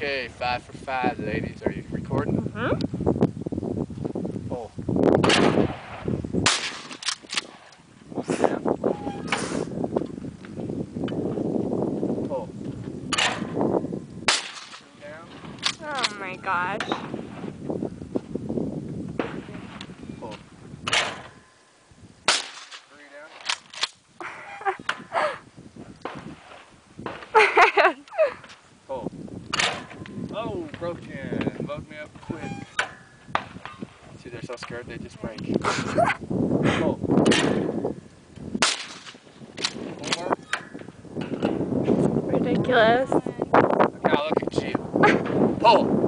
Okay, 5 for 5, ladies. Are you recording? Mm-hmm. Pull. Pull. Down. Oh my gosh. Pull. 3 down. Pull. Oh, broken. Load me up quick. See, they're so scared they just break. Pull. 4. Ridiculous. Now look at you. Pull.